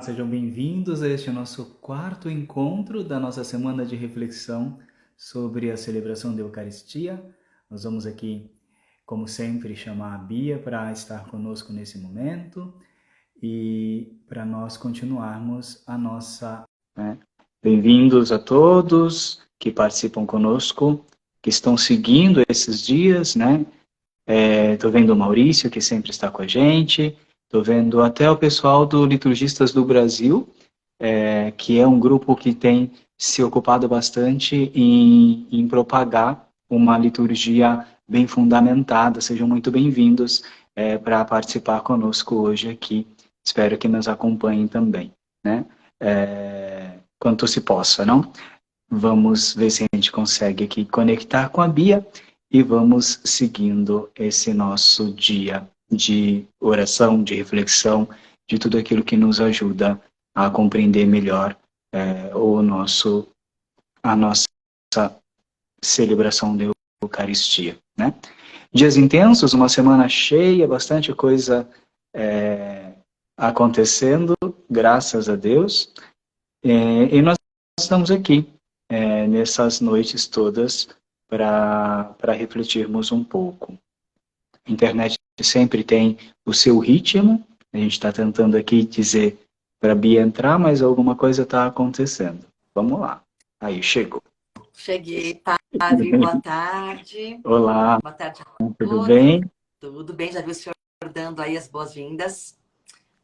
Sejam bem-vindos a este nosso quarto encontro da nossa semana de reflexão sobre a celebração da Eucaristia. Nós vamos aqui, como sempre, chamar a Bia para estar conosco nesse momento e para nós continuarmos a nossa... Bem-vindos a todos que participam conosco, que estão seguindo esses dias, né? Estou vendo o Maurício, que sempre está com a gente. Estou vendo até o pessoal do Liturgistas do Brasil, que é um grupo que tem se ocupado bastante em propagar uma liturgia bem fundamentada. Sejam muito bem-vindos para participar conosco hoje aqui. Espero que nos acompanhem também, né? Quanto se possa, não? Vamos ver se a gente consegue aqui conectar com a Bia e vamos seguindo esse nosso dia de oração, de reflexão, de tudo aquilo que nos ajuda a compreender melhor a nossa celebração da Eucaristia, né? Dias intensos, uma semana cheia, bastante coisa acontecendo, graças a Deus. E nós estamos aqui nessas noites todas para refletirmos um pouco. A internet sempre tem o seu ritmo, a gente está tentando aqui dizer para a Bia entrar, mas alguma coisa está acontecendo. Vamos lá. Aí, chegou. Cheguei, padre, boa tarde. Olá, Boa tarde a tudo todos. bem? Tudo bem, já vi o senhor dando aí as boas-vindas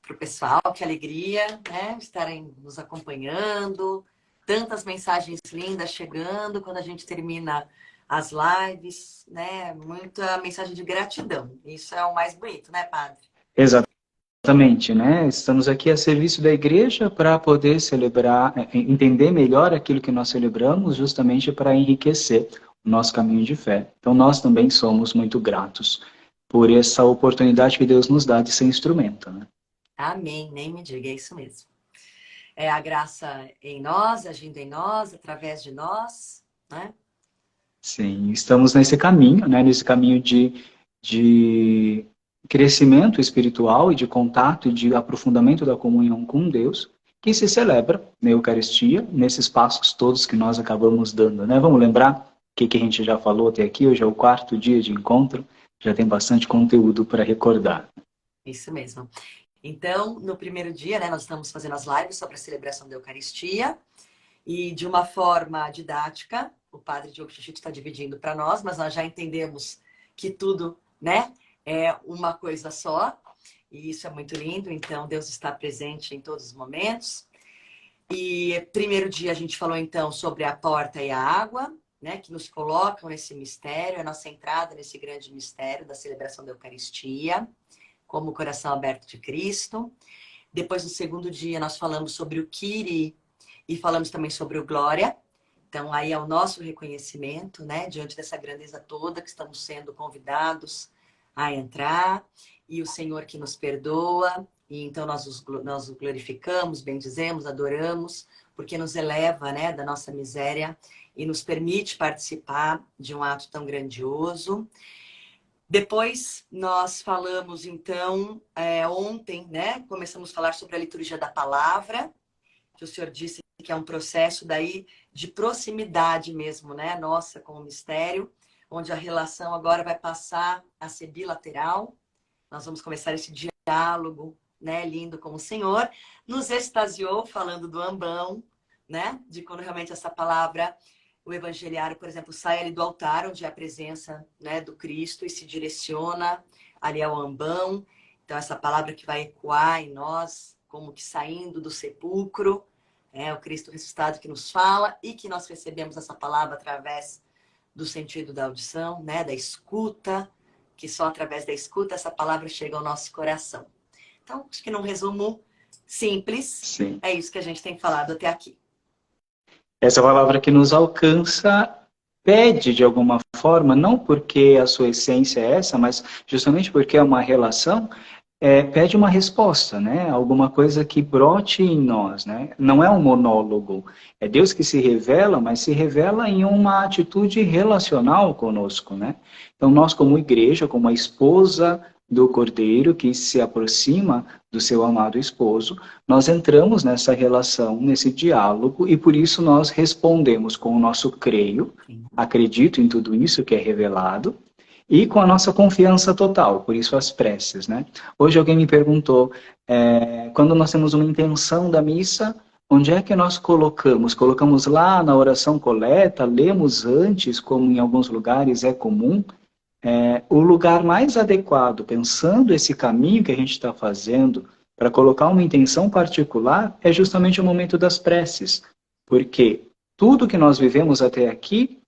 para o pessoal, que alegria, né, estarem nos acompanhando. Tantas mensagens lindas chegando quando a gente termina as lives, né, muita mensagem de gratidão. Isso é o mais bonito, né, padre? Exatamente, né? Estamos aqui a serviço da igreja para poder celebrar, entender melhor aquilo que nós celebramos, justamente para enriquecer o nosso caminho de fé. Então, nós também somos muito gratos por essa oportunidade que Deus nos dá de ser instrumento, né? Amém, nem me diga, é isso mesmo. É a graça em nós, agindo em nós, através de nós, né? Sim, estamos nesse caminho, né? Nesse caminho de crescimento espiritual e de contato e de aprofundamento da comunhão com Deus, que se celebra na Eucaristia, nesses passos todos que nós acabamos dando, né? Vamos lembrar o que a gente já falou até aqui, hoje é o quarto dia de encontro, já tem bastante conteúdo para recordar. Isso mesmo. Então, no primeiro dia, né, nós estamos fazendo as lives sobre a celebração da Eucaristia e de uma forma didática, o padre Diogo Chichito está dividindo para nós, mas nós já entendemos que tudo, né, é uma coisa só e isso é muito lindo, então Deus está presente em todos os momentos. E primeiro dia a gente falou então sobre a porta e a água, né, que nos colocam nesse mistério, a nossa entrada nesse grande mistério da celebração da Eucaristia, como o coração aberto de Cristo. Depois, no segundo dia, nós falamos sobre o Kyrie e falamos também sobre o Glória. Então, aí é o nosso reconhecimento, né? Diante dessa grandeza toda que estamos sendo convidados a entrar. E o Senhor que nos perdoa. E então, nós o glorificamos, bendizemos, adoramos, porque nos eleva, né, da nossa miséria e nos permite participar de um ato tão grandioso. Depois nós falamos, então, ontem, né? Começamos a falar sobre a liturgia da palavra, que o senhor disse que é um processo daí de proximidade mesmo, né? Nossa, com o mistério, onde a relação agora vai passar a ser bilateral. Nós vamos começar esse diálogo, né? Lindo com o Senhor. Nos extasiou falando do ambão, né? De quando realmente essa palavra... O evangeliário, por exemplo, sai ali do altar, onde é a presença, né, do Cristo, e se direciona ali ao ambão. Então, essa palavra que vai ecoar em nós, como que saindo do sepulcro, o Cristo ressuscitado que nos fala, e que nós recebemos essa palavra através do sentido da audição, né, da escuta, que só através da escuta essa palavra chega ao nosso coração. Então, acho que num resumo simples, Sim. É isso que a gente tem falado até aqui. Essa palavra que nos alcança pede de alguma forma, não porque a sua essência é essa, mas justamente porque é uma relação, pede uma resposta, né? Alguma coisa que brote em nós, né? Não é um monólogo, é Deus que se revela, mas se revela em uma atitude relacional conosco, né? Então nós como igreja, como a esposa do Cordeiro que se aproxima do seu amado esposo, nós entramos nessa relação, nesse diálogo, e por isso nós respondemos com o nosso creio, acredito em tudo isso que é revelado, e com a nossa confiança total, por isso as preces, né? Hoje alguém me perguntou, quando nós temos uma intenção da missa, onde é que nós colocamos? Colocamos lá na oração coleta, lemos antes, como em alguns lugares é comum. O lugar mais adequado, pensando esse caminho que a gente está fazendo, para colocar uma intenção particular, é justamente o momento das preces. Porque tudo que nós vivemos até aqui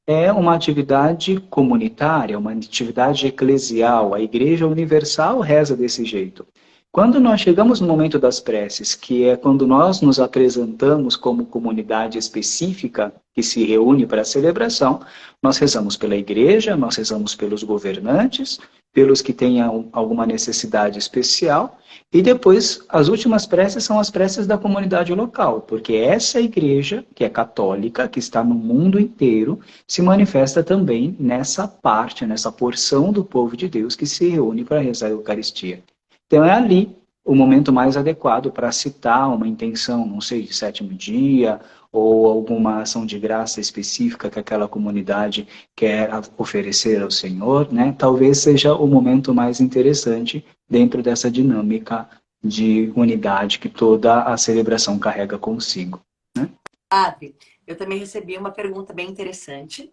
é uma atividade comunitária, uma atividade eclesial. A Igreja Universal reza desse jeito. Quando nós chegamos no momento das preces, que é quando nós nos apresentamos como comunidade específica que se reúne para a celebração, nós rezamos pela Igreja, nós rezamos pelos governantes, pelos que tenham alguma necessidade especial, e depois as últimas preces são as preces da comunidade local, porque essa Igreja, que é católica, que está no mundo inteiro, se manifesta também nessa parte, nessa porção do povo de Deus que se reúne para rezar a Eucaristia. Então é ali o momento mais adequado para citar uma intenção, não sei, de sétimo dia, ou alguma ação de graça específica que aquela comunidade quer oferecer ao Senhor, né? Talvez seja o momento mais interessante dentro dessa dinâmica de unidade que toda a celebração carrega consigo, né? Padre, eu também recebi uma pergunta bem interessante,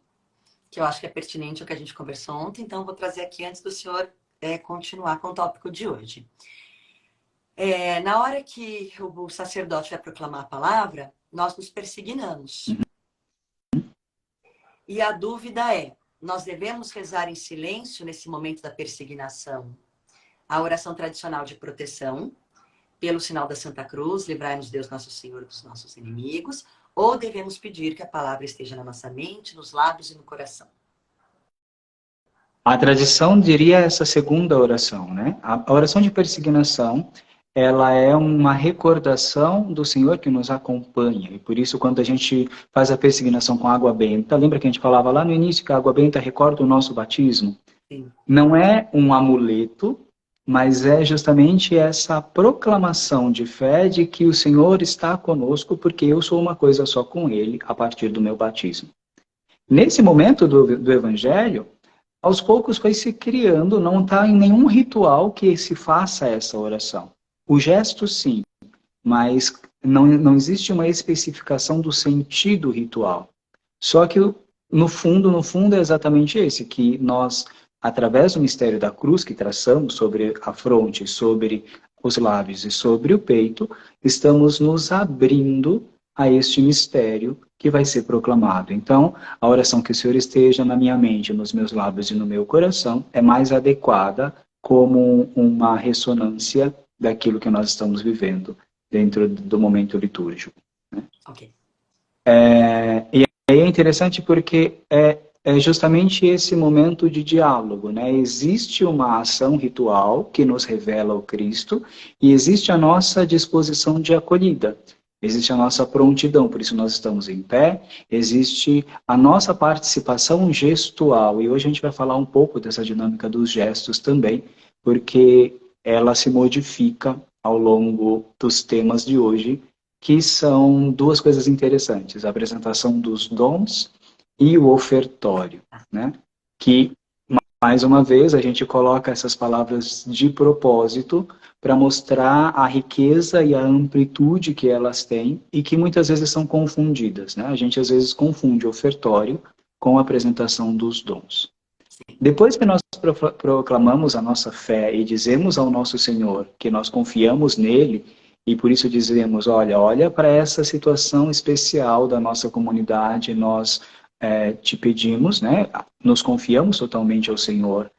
que eu acho que é pertinente ao que a gente conversou ontem, então eu vou trazer aqui antes do senhor continuar com o tópico de hoje. Na hora que o sacerdote vai proclamar a palavra, nós nos persignamos. E a dúvida é, nós devemos rezar em silêncio nesse momento da persignação a oração tradicional de proteção, pelo sinal da Santa Cruz, livrai-nos Deus Nosso Senhor dos nossos inimigos, ou devemos pedir que a palavra esteja na nossa mente, nos lábios e no coração? A tradição diria essa segunda oração, né? A oração de persignação, ela é uma recordação do Senhor que nos acompanha. E por isso, quando a gente faz a persignação com água benta, lembra que a gente falava lá no início que a água benta recorda o nosso batismo? Sim. Não é um amuleto, mas é justamente essa proclamação de fé de que o Senhor está conosco porque eu sou uma coisa só com Ele a partir do meu batismo. Nesse momento do Evangelho, aos poucos foi se criando, não está em nenhum ritual que se faça essa oração. O gesto sim, mas não existe uma especificação do sentido ritual. Só que no fundo é exatamente esse, que nós, através do mistério da cruz que traçamos sobre a fronte, sobre os lábios e sobre o peito, estamos nos abrindo a este mistério que vai ser proclamado. Então, a oração que o Senhor esteja na minha mente, nos meus lábios e no meu coração é mais adequada como uma ressonância daquilo que nós estamos vivendo dentro do momento litúrgico, né? Ok. E aí é interessante porque é justamente esse momento de diálogo, né? Existe uma ação ritual que nos revela o Cristo e existe a nossa disposição de acolhida. Existe a nossa prontidão, por isso nós estamos em pé, existe a nossa participação gestual, e hoje a gente vai falar um pouco dessa dinâmica dos gestos também, porque ela se modifica ao longo dos temas de hoje, que são duas coisas interessantes, a apresentação dos dons e o ofertório, né? Que, mais uma vez, a gente coloca essas palavras de propósito para mostrar a riqueza e a amplitude que elas têm e que muitas vezes são confundidas, né? A gente às vezes confunde o ofertório com a apresentação dos dons. Depois que nós proclamamos a nossa fé e dizemos ao nosso Senhor que nós confiamos nele e por isso dizemos, olha para essa situação especial da nossa comunidade, nós te pedimos, né? Nos confiamos totalmente ao Senhor,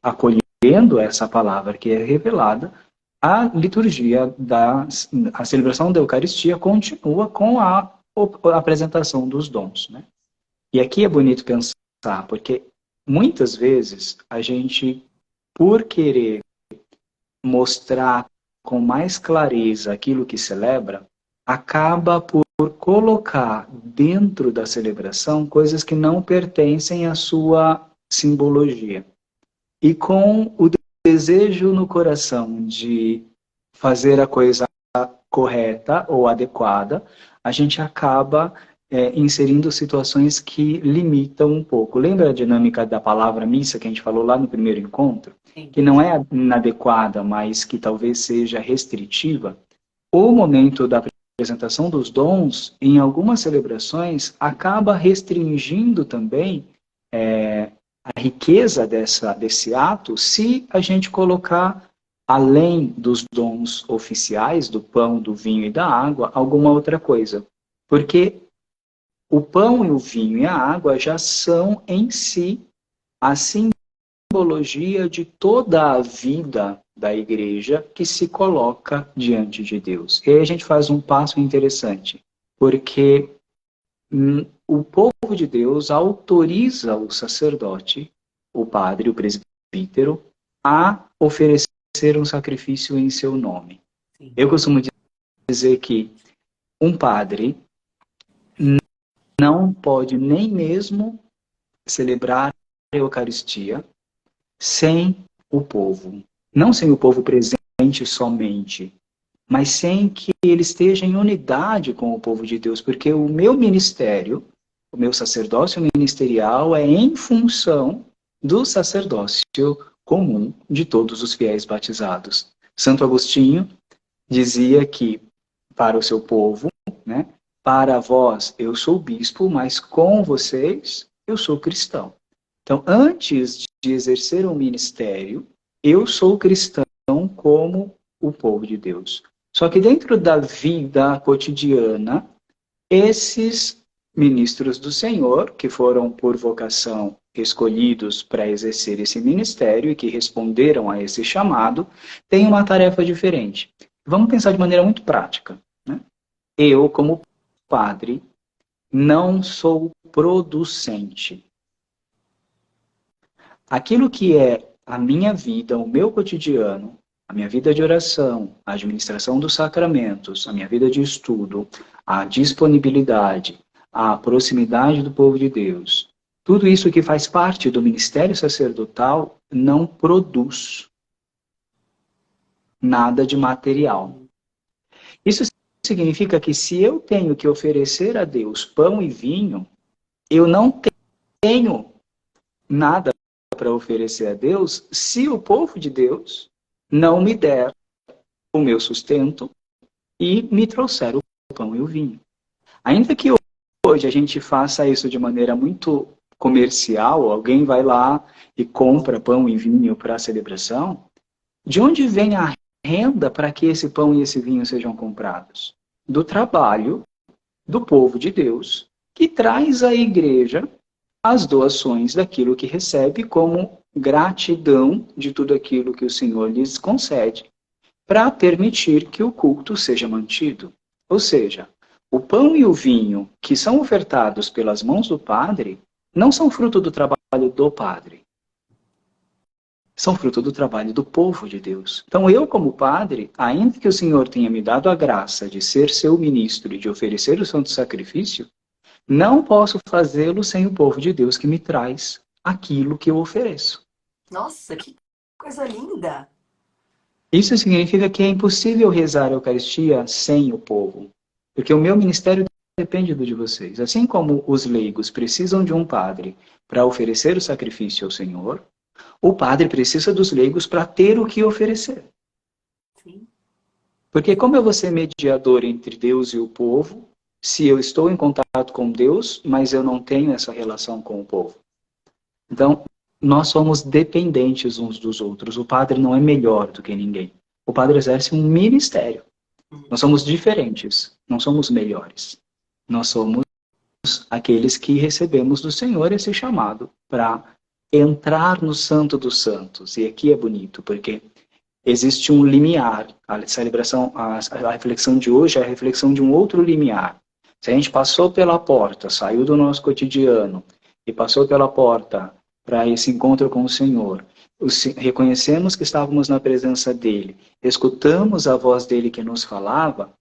acolhendo essa palavra que é revelada, a liturgia a celebração da Eucaristia continua com a apresentação dos dons, né? E aqui é bonito pensar, porque muitas vezes a gente, por querer mostrar com mais clareza aquilo que celebra, acaba por colocar dentro da celebração coisas que não pertencem à sua simbologia. E com o desejo no coração de fazer a coisa correta ou adequada, a gente acaba inserindo situações que limitam um pouco. Lembra a dinâmica da palavra missa que a gente falou lá no primeiro encontro? Sim. Que não é inadequada, mas que talvez seja restritiva. O momento da apresentação dos dons, em algumas celebrações, acaba restringindo também a riqueza desse ato se a gente colocar, além dos dons oficiais, do pão, do vinho e da água, alguma outra coisa. Porque o pão e o vinho e a água já são em si a simbologia de toda a vida da igreja que se coloca diante de Deus. E aí a gente faz um passo interessante, porque o povo de Deus autoriza o sacerdote, o padre, o presbítero, a oferecer um sacrifício em seu nome. Sim. Eu costumo dizer que um padre não pode nem mesmo celebrar a Eucaristia sem o povo. Não sem o povo presente somente, mas sem que ele esteja em unidade com o povo de Deus, porque o meu ministério, o meu sacerdócio ministerial é em função do sacerdócio comum de todos os fiéis batizados. Santo Agostinho dizia que para o seu povo, né, para vós eu sou bispo, mas com vocês eu sou cristão. Então, antes de exercer um ministério, eu sou cristão como o povo de Deus. Só que dentro da vida cotidiana, esses ministros do Senhor, que foram por vocação escolhidos para exercer esse ministério e que responderam a esse chamado, têm uma tarefa diferente. Vamos pensar de maneira muito prática, né? Eu, como padre, não sou producente. Aquilo que é a minha vida, o meu cotidiano, a minha vida de oração, a administração dos sacramentos, a minha vida de estudo, a disponibilidade, a proximidade do povo de Deus, tudo isso que faz parte do ministério sacerdotal não produz nada de material. Isso significa que se eu tenho que oferecer a Deus pão e vinho, eu não tenho nada para oferecer a Deus se o povo de Deus não me der o meu sustento e me trouxer o pão e o vinho. Ainda que hoje a gente faça isso de maneira muito comercial, alguém vai lá e compra pão e vinho para a celebração, de onde vem a renda para que esse pão e esse vinho sejam comprados? Do trabalho do povo de Deus, que traz à igreja as doações daquilo que recebe como gratidão de tudo aquilo que o Senhor lhes concede, para permitir que o culto seja mantido. Ou seja, o pão e o vinho que são ofertados pelas mãos do padre não são fruto do trabalho do padre. São fruto do trabalho do povo de Deus. Então eu, como padre, ainda que o Senhor tenha me dado a graça de ser seu ministro e de oferecer o santo sacrifício, não posso fazê-lo sem o povo de Deus que me traz aquilo que eu ofereço. Nossa, que coisa linda! Isso significa que é impossível rezar a Eucaristia sem o povo, porque o meu ministério depende do de vocês. Assim como os leigos precisam de um padre para oferecer o sacrifício ao Senhor, o padre precisa dos leigos para ter o que oferecer. Sim. Porque como eu vou ser mediador entre Deus e o povo, se eu estou em contato com Deus, mas eu não tenho essa relação com o povo? Então, nós somos dependentes uns dos outros. O padre não é melhor do que ninguém. O padre exerce um ministério. Nós somos diferentes, não somos melhores. Nós somos aqueles que recebemos do Senhor esse chamado para entrar no Santo dos Santos. E aqui é bonito, porque existe um limiar. A celebração, a reflexão de hoje é a reflexão de um outro limiar. Se a gente passou pela porta, saiu do nosso cotidiano e passou pela porta para esse encontro com o Senhor, reconhecemos que estávamos na presença dele, escutamos a voz dele que nos falava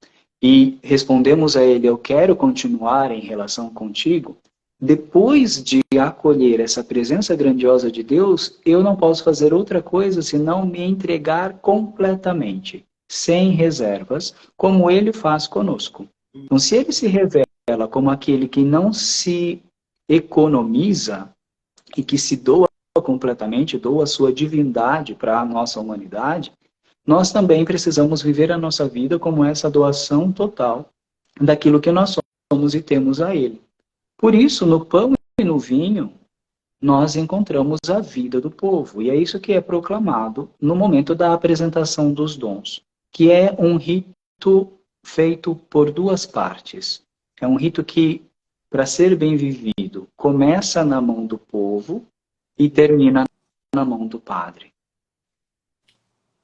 e respondemos a ele, eu quero continuar em relação contigo, depois de acolher essa presença grandiosa de Deus, eu não posso fazer outra coisa senão me entregar completamente, sem reservas, como Ele faz conosco. Então, se Ele se revela como aquele que não se economiza e que se doa completamente, doa a sua divindade para a nossa humanidade, nós também precisamos viver a nossa vida como essa doação total daquilo que nós somos e temos a Ele. Por isso, no pão e no vinho, nós encontramos a vida do povo. E é isso que é proclamado no momento da apresentação dos dons, que é um rito feito por duas partes. É um rito que, para ser bem vivido, começa na mão do povo e termina na mão do padre.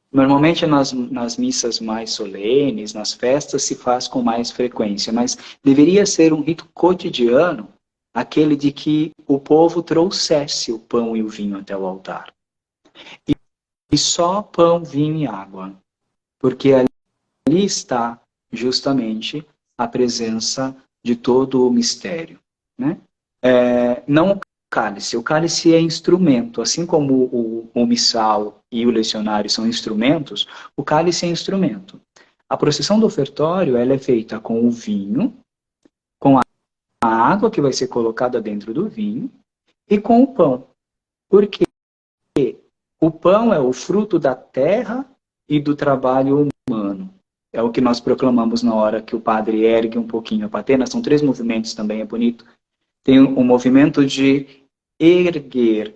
Normalmente nas missas mais solenes, nas festas, se faz com mais frequência, mas deveria ser um rito cotidiano, aquele de que o povo trouxesse o pão e o vinho até o altar. E só pão, vinho e água, porque ali está justamente a presença de todo o mistério. Né? Não o cálice é instrumento, assim como o missal e o lecionário são instrumentos, o cálice é instrumento. A procissão do ofertório ela é feita com o vinho, com a água que vai ser colocada dentro do vinho e com o pão. Porque o pão é o fruto da terra e do trabalho humano. É o que nós proclamamos na hora que o padre ergue um pouquinho a patena. São 3 movimentos também, é bonito. Tem um movimento de erguer,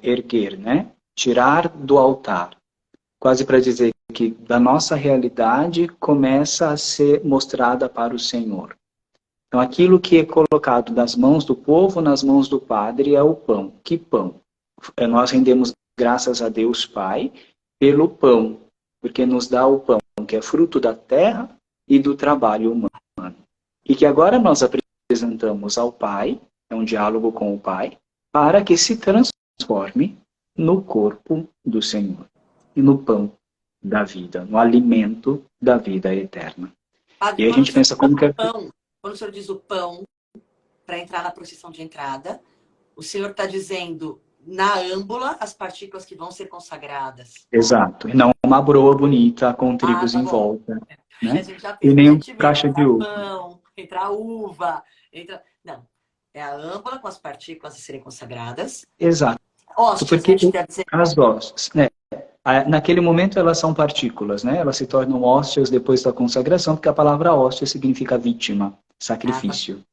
erguer, né? Tirar do altar. Quase para dizer que da nossa realidade começa a ser mostrada para o Senhor. Então aquilo que é colocado das mãos do povo, nas mãos do padre, é o pão. Que pão? Nós rendemos graças a Deus Pai pelo pão, porque nos dá o pão, que é fruto da terra e do trabalho humano. E que agora nós apresentamos ao Pai, é um diálogo com o Pai, para que se transforme no corpo do Senhor e no pão da vida, no alimento da vida eterna. Padre, e a gente pensa como que é... Quando o senhor diz o pão, para entrar na procissão de entrada, o senhor está dizendo na âmbula as partículas que vão ser consagradas. Exato, e não uma broa bonita com trigos em volta. Né? A gente já e nem um caixa de uva. Pão, entra uva, Não, é a âmbula com as partículas a serem consagradas. Exato, Hóstias, porque quer dizer... as hóstias, né? Naquele momento elas são partículas, né? Elas se tornam hóstias depois da consagração, porque a palavra hóstia significa vítima, sacrifício.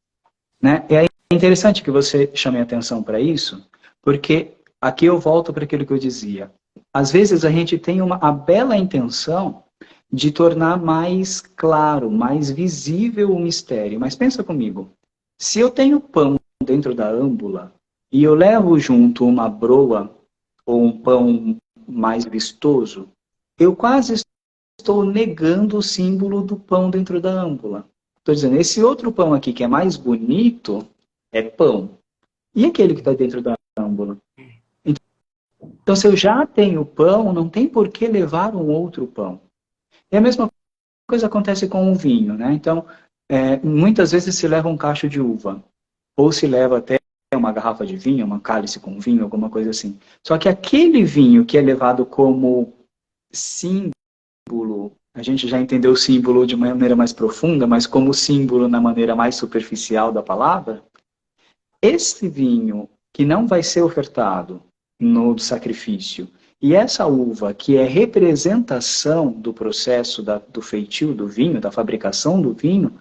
Né? E é interessante que você chame atenção para isso, porque aqui eu volto para aquilo que eu dizia. Às vezes a gente tem a bela intenção de tornar mais claro, mais visível o mistério. Mas pensa comigo, se eu tenho pão dentro da âmbula e eu levo junto uma broa ou um pão mais vistoso, eu quase estou negando o símbolo do pão dentro da âmbula. Estou dizendo, esse outro pão aqui que é mais bonito é pão. E aquele que está dentro da âmbula? Então, se eu já tenho pão, não tem por que levar um outro pão. E a mesma coisa acontece com o vinho, né? Então, muitas vezes se leva um cacho de uva, ou se leva até uma garrafa de vinho, uma cálice com vinho, alguma coisa assim. Só que aquele vinho que é levado como símbolo, a gente já entendeu o símbolo de uma maneira mais profunda, mas como símbolo na maneira mais superficial da palavra, esse vinho que não vai ser ofertado no sacrifício, e essa uva que é representação do processo do feitio do vinho, da fabricação do vinho,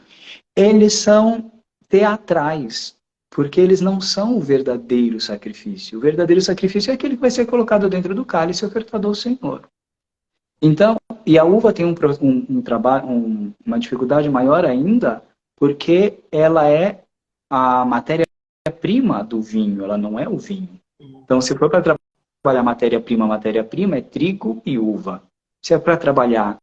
eles são teatrais, porque eles não são o verdadeiro sacrifício. O verdadeiro sacrifício é aquele que vai ser colocado dentro do cálice e ofertado ao Senhor. Então, e a uva tem uma dificuldade maior ainda, porque ela é a matéria-prima do vinho, ela não é o vinho. Então, se for para trabalhar matéria-prima é trigo e uva. Se é para trabalhar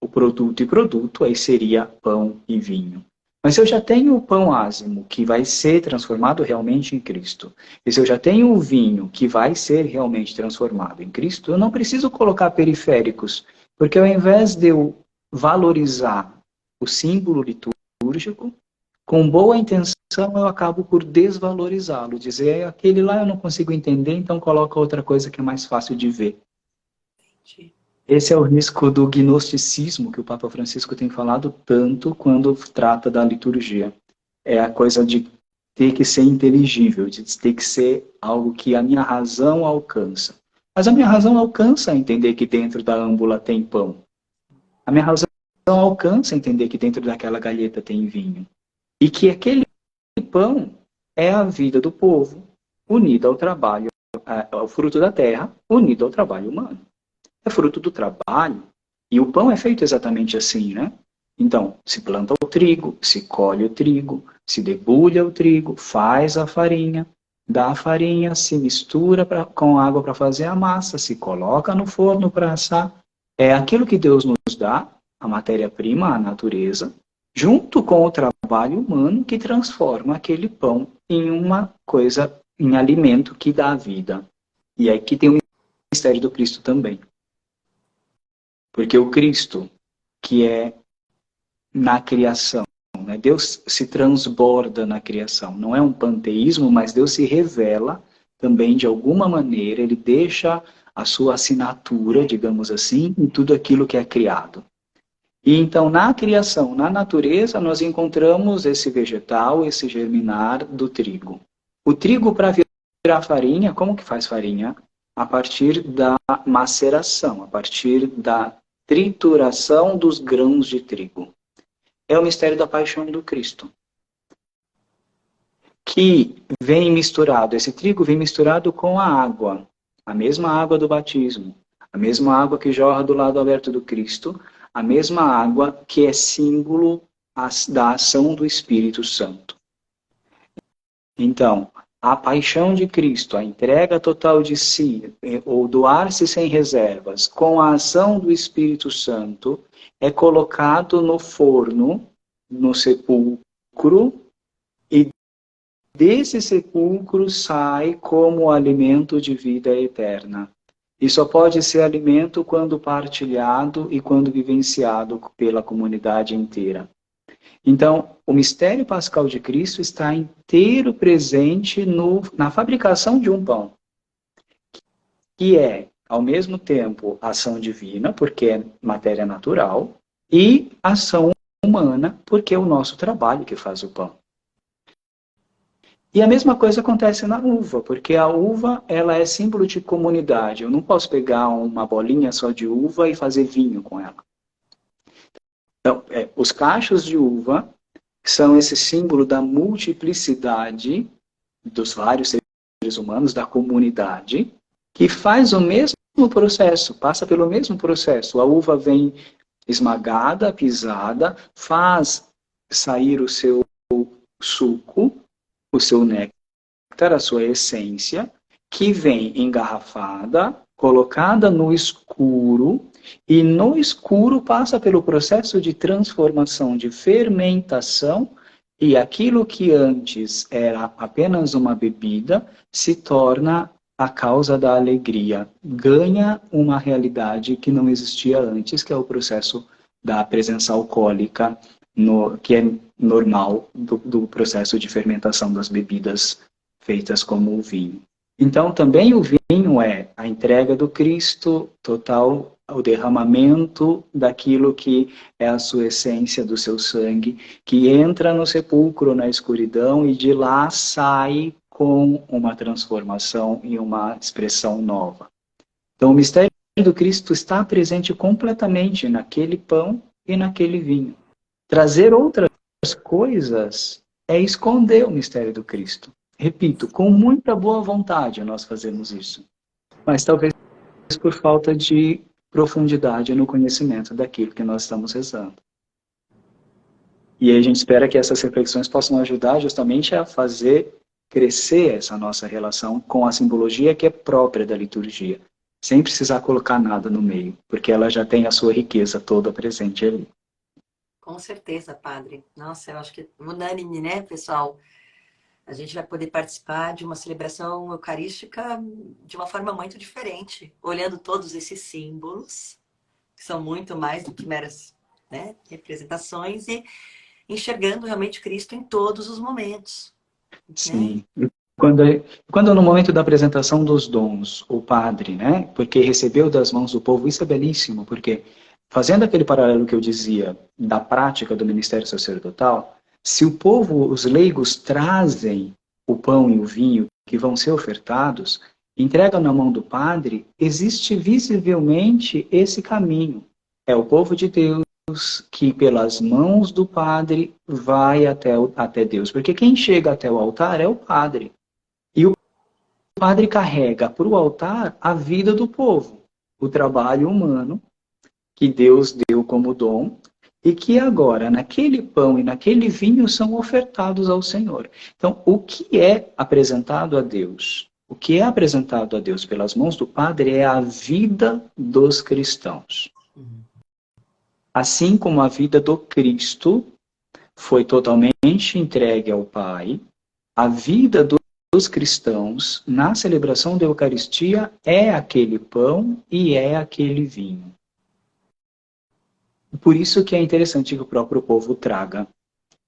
o produto e produto, aí seria pão e vinho. Mas se eu já tenho o pão ázimo, que vai ser transformado realmente em Cristo, e se eu já tenho o vinho, que vai ser realmente transformado em Cristo, eu não preciso colocar periféricos, porque ao invés de eu valorizar o símbolo litúrgico, com boa intenção eu acabo por desvalorizá-lo, dizer aquele lá eu não consigo entender, então coloca outra coisa que é mais fácil de ver. Esse é o risco do gnosticismo que o Papa Francisco tem falado tanto quando trata da liturgia. É a coisa de ter que ser inteligível, de ter que ser algo que a minha razão alcança. Mas a minha razão alcança entender que dentro da âmbula tem pão. A minha razão alcança entender que dentro daquela galheta tem vinho. E que aquele pão é a vida do povo unida ao trabalho, ao fruto da terra, unido ao trabalho humano. É fruto do trabalho. E o pão é feito exatamente assim, né? Então, se planta o trigo, se colhe o trigo, se debulha o trigo, faz a farinha, dá a farinha, se mistura com água para fazer a massa, se coloca no forno para assar. É aquilo que Deus nos dá, a matéria-prima, a natureza, junto com o trabalho humano que transforma aquele pão em uma coisa, em alimento que dá vida. E aqui tem o mistério do Cristo também. Porque o Cristo, que é na criação, né? Deus se transborda na criação. Não é um panteísmo, mas Deus se revela também de alguma maneira, ele deixa a sua assinatura, digamos assim, em tudo aquilo que é criado. E então, na criação, na natureza, nós encontramos esse vegetal, esse germinar do trigo. O trigo, para virar farinha, como que faz farinha? A partir da maceração, a partir da trituração dos grãos de trigo. É o mistério da paixão do Cristo, que vem misturado, esse trigo vem misturado com a mesma água do batismo, a mesma água que jorra do lado aberto do Cristo, a mesma água que é símbolo da ação do Espírito Santo. Então, a paixão de Cristo, a entrega total de si, ou doar-se sem reservas, com a ação do Espírito Santo, é colocado no forno, no sepulcro, e desse sepulcro sai como alimento de vida eterna. E só pode ser alimento quando partilhado e quando vivenciado pela comunidade inteira. Então, o mistério pascal de Cristo está inteiro presente na fabricação de um pão, que é, ao mesmo tempo, ação divina, porque é matéria natural, e ação humana, porque é o nosso trabalho que faz o pão. E a mesma coisa acontece na uva, porque a uva ela é símbolo de comunidade. Eu não posso pegar uma bolinha só de uva e fazer vinho com ela. Então, os cachos de uva são esse símbolo da multiplicidade dos vários seres humanos, da comunidade, que faz o mesmo processo, passa pelo mesmo processo. A uva vem esmagada, pisada, faz sair o seu suco, o seu néctar, a sua essência, que vem engarrafada, colocada no escuro, e no escuro passa pelo processo de transformação, de fermentação, e aquilo que antes era apenas uma bebida se torna a causa da alegria, ganha uma realidade que não existia antes, que é o processo da presença alcoólica, que é normal do processo de fermentação das bebidas feitas como o vinho. Então, também o vinho é a entrega do Cristo total, o derramamento daquilo que é a sua essência, do seu sangue, que entra no sepulcro, na escuridão, e de lá sai com uma transformação e uma expressão nova. Então, o mistério do Cristo está presente completamente naquele pão e naquele vinho. Trazer outras coisas é esconder o mistério do Cristo. Repito, com muita boa vontade nós fazemos isso. Mas talvez por falta de profundidade no conhecimento daquilo que nós estamos rezando. E aí a gente espera que essas reflexões possam ajudar justamente a fazer crescer essa nossa relação com a simbologia que é própria da liturgia, sem precisar colocar nada no meio, porque ela já tem a sua riqueza toda presente ali. Com certeza, padre. Nossa, eu acho que unânime, né, pessoal? A gente vai poder participar de uma celebração eucarística de uma forma muito diferente, olhando todos esses símbolos, que são muito mais do que meras, né, representações, enxergando realmente Cristo em todos os momentos. Sim. Quando no momento da apresentação dos dons, o padre, né, porque recebeu das mãos do povo, isso é belíssimo, porque fazendo aquele paralelo que eu dizia da prática do ministério sacerdotal, se o povo, os leigos trazem o pão e o vinho que vão ser ofertados, entregam na mão do padre, existe visivelmente esse caminho. É o povo de Deus que pelas mãos do padre vai até Deus. Porque quem chega até o altar é o padre. E o padre carrega para o altar a vida do povo, o trabalho humano que Deus deu como dom e que agora, naquele pão e naquele vinho, são ofertados ao Senhor. Então, o que é apresentado a Deus? O que é apresentado a Deus pelas mãos do padre é a vida dos cristãos. Assim como a vida do Cristo foi totalmente entregue ao Pai, a vida dos cristãos na celebração da Eucaristia é aquele pão e é aquele vinho. Por isso que é interessante que o próprio povo traga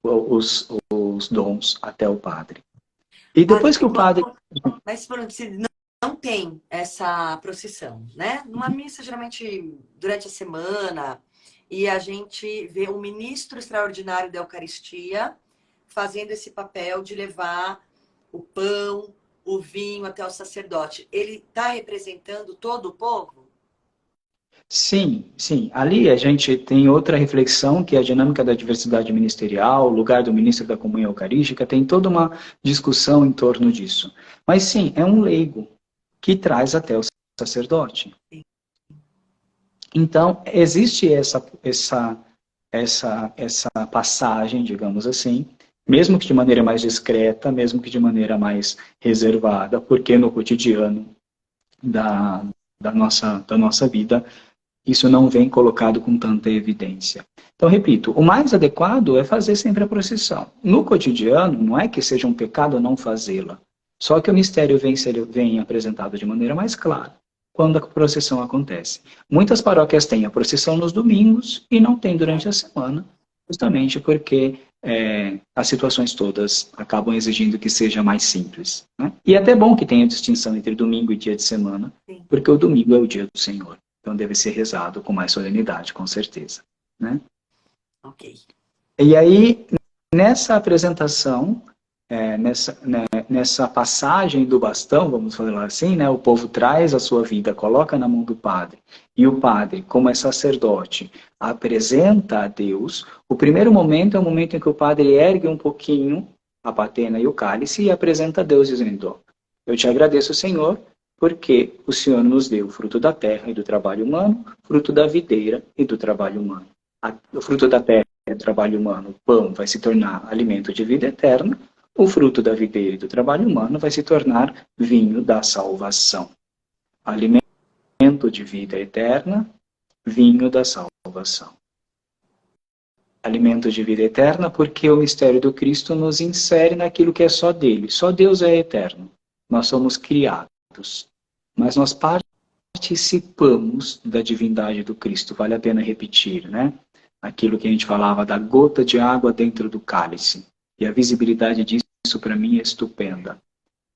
os dons até o padre. E depois que o padre... Mas se não tem essa procissão, né? Numa missa, geralmente, durante a semana, e a gente vê um ministro extraordinário da Eucaristia fazendo esse papel de levar o pão, o vinho até o sacerdote. Ele está representando todo o povo? Sim, sim. Ali a gente tem outra reflexão, que é a dinâmica da diversidade ministerial, o lugar do ministro da comunhão eucarística, tem toda uma discussão em torno disso. Mas sim, é um leigo que traz até o sacerdote. Então, existe essa passagem, digamos assim, mesmo que de maneira mais discreta, mesmo que de maneira mais reservada, porque no cotidiano da nossa vida, isso não vem colocado com tanta evidência. Então, repito, o mais adequado é fazer sempre a procissão. No cotidiano, não é que seja um pecado não fazê-la, só que o mistério vem apresentado de maneira mais clara quando a procissão acontece. Muitas paróquias têm a procissão nos domingos e não tem durante a semana, justamente porque as situações todas acabam exigindo que seja mais simples. Né? E é até bom que tenha distinção entre domingo e dia de semana, porque o domingo é o dia do Senhor. Então deve ser rezado com mais solenidade, com certeza. Né? Ok. E aí, nessa apresentação, nessa passagem do bastão, vamos falar assim, né, o povo traz a sua vida, coloca na mão do padre, e o padre, como é sacerdote, apresenta a Deus. O primeiro momento é o momento em que o padre ergue um pouquinho a patena e o cálice e apresenta a Deus, dizendo: eu te agradeço, Senhor, porque o Senhor nos deu o fruto da terra e do trabalho humano, fruto da videira e do trabalho humano. O fruto da terra e do trabalho humano, o pão, vai se tornar alimento de vida eterna. O fruto da videira e do trabalho humano vai se tornar vinho da salvação. Alimento de vida eterna, vinho da salvação. Alimento de vida eterna porque o mistério do Cristo nos insere naquilo que é só dele. Só Deus é eterno. Nós somos criados. Mas nós participamos da divindade do Cristo. Vale a pena repetir, né? Aquilo que a gente falava da gota de água dentro do cálice. E a visibilidade disso, para mim, é estupenda.